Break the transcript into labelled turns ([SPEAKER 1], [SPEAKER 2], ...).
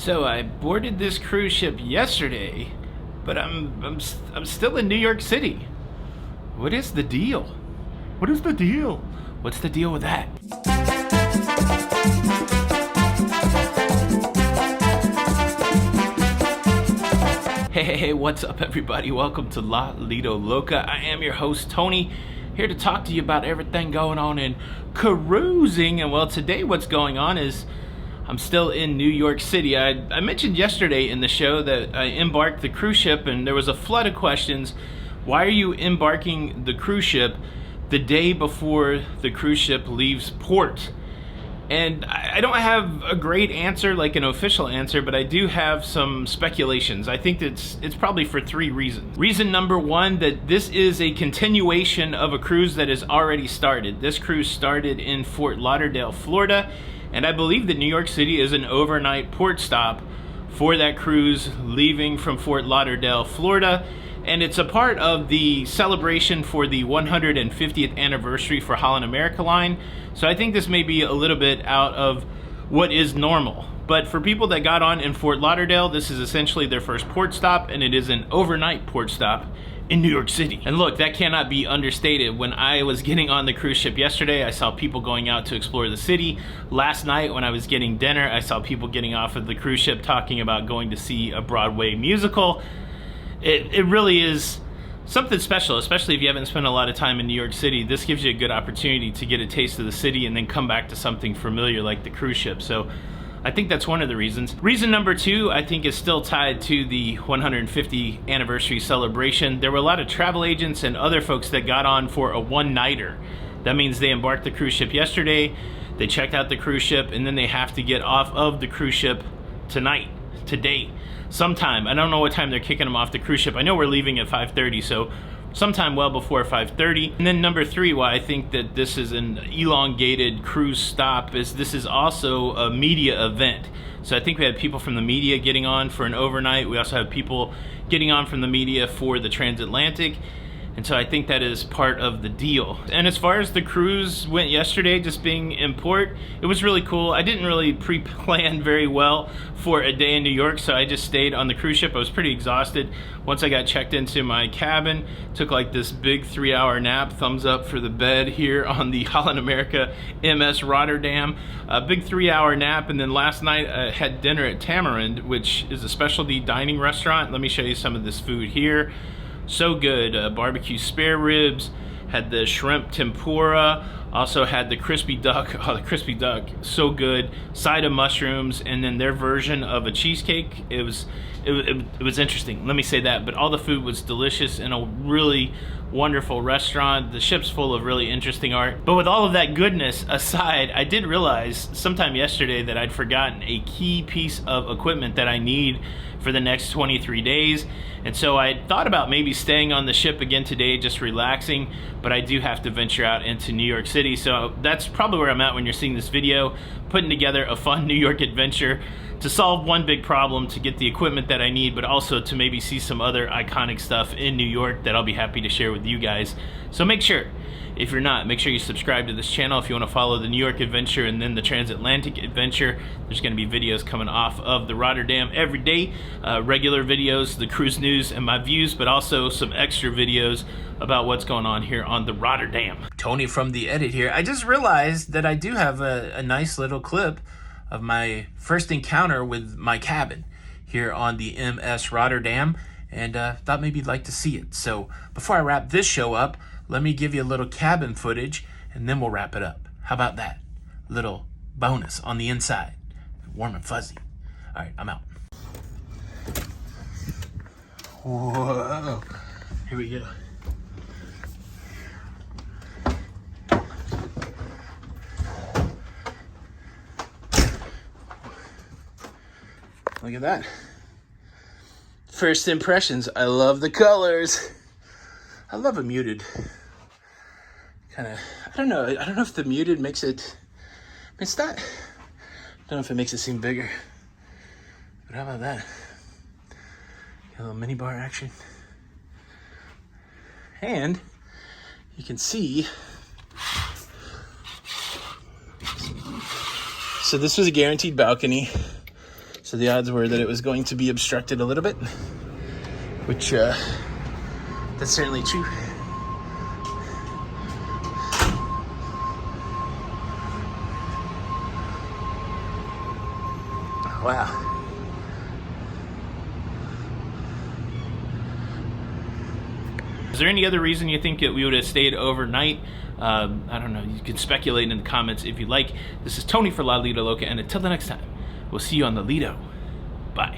[SPEAKER 1] So I boarded this cruise ship yesterday, but I'm still in New York City. What is the deal?
[SPEAKER 2] What is the deal?
[SPEAKER 1] What's the deal with that? Hey, what's up everybody? Welcome to La Lido Loca. I am your host, Tony, here to talk to you about everything going on in cruising. And well, today what's going on is I'm still in New York City. I mentioned yesterday in the show that I embarked the cruise ship, and there was a flood of questions. Why are you embarking the cruise ship the day before the cruise ship leaves port? And I don't have a great answer, like an official answer, but I do have some speculations. I think it's probably for three reasons. Reason number one, that this is a continuation of a cruise that has already started. This cruise started in Fort Lauderdale, Florida, and I believe that New York City is an overnight port stop for that cruise leaving from Fort Lauderdale, Florida. And it's a part of the celebration for the 150th anniversary for Holland America Line. So I think this may be a little bit out of what is normal. But for people that got on in Fort Lauderdale, this is essentially their first port stop, and it is an overnight port stop in New York City. And look, that cannot be understated. When I was getting on the cruise ship yesterday, I saw people going out to explore the city. Last night when I was getting dinner, I saw people getting off of the cruise ship talking about going to see a Broadway musical. It really is something special, especially if you haven't spent a lot of time in New York City. This gives you a good opportunity to get a taste of the city and then come back to something familiar like the cruise ship. So I think that's one of the reasons. Reason number two, I think, is still tied to the 150 anniversary celebration. There were a lot of travel agents and other folks that got on for a one-nighter. That means they embarked the cruise ship yesterday, they checked out the cruise ship, and then they have to get off of the cruise ship today, sometime. I don't know what time they're kicking them off the cruise ship. I know we're leaving at 5:30, so sometime well before 5:30. And then number three, why I think that this is an elongated cruise stop, is this is also a media event. So I think we had people from the media getting on for an overnight. We also have people getting on from the media for the transatlantic. And so I think that is part of the deal. And as far as the cruise went yesterday, just being in port, it was really cool. I didn't really pre-plan very well for a day in New York, so I just stayed on the cruise ship. I was pretty exhausted. Once I got checked into my cabin, took like this big 3-hour nap, thumbs up for the bed here on the Holland America MS Rotterdam. A big 3-hour nap, and then last night I had dinner at Tamarind, which is a specialty dining restaurant. Let me show you some of this food here. So good. Barbecue spare ribs, had the shrimp tempura, also had the crispy duck. Oh, the crispy duck, so good. Side of mushrooms, and then their version of a cheesecake. It was interesting, let me say that. But all the food was delicious in a really wonderful restaurant. The ship's full of really interesting art. But with all of that goodness aside, I did realize sometime yesterday that I'd forgotten a key piece of equipment that I need for the next 23 days. And so I thought about maybe staying on the ship again today, just relaxing, but I do have to venture out into New York City. So that's probably where I'm at when you're seeing this video, putting together a fun New York adventure to solve one big problem, to get the equipment that I need, but also to maybe see some other iconic stuff in New York that I'll be happy to share with you guys. So make sure, if you're not, make sure you subscribe to this channel if you want to follow the New York adventure and then the transatlantic adventure. There's going to be videos coming off of the Rotterdam every day, regular videos, the cruise news and my views, but also some extra videos about what's going on here on the Rotterdam. Tony from the edit here. I just realized that I do have a nice little clip of my first encounter with my cabin here on the MS Rotterdam, and thought maybe you'd like to see it. So before I wrap this show up, let me give you a little cabin footage, and then we'll wrap it up. How about that? Little bonus on the inside. Warm and fuzzy. All right, I'm out. Whoa. Here we go. Look at that. First impressions. I love the colors. I love a muted. Kind of, I don't know if the muted makes it, it's not, I don't know if it makes it seem bigger. But how about that? Got a little mini bar action. And you can see, so this was a guaranteed balcony. So the odds were that it was going to be obstructed a little bit, which that's certainly true. Wow. Is there any other reason you think that we would have stayed overnight? I don't know. You can speculate in the comments if you like. This is Tony for La Lido Loca, and until the next time, we'll see you on the Lido. Bye.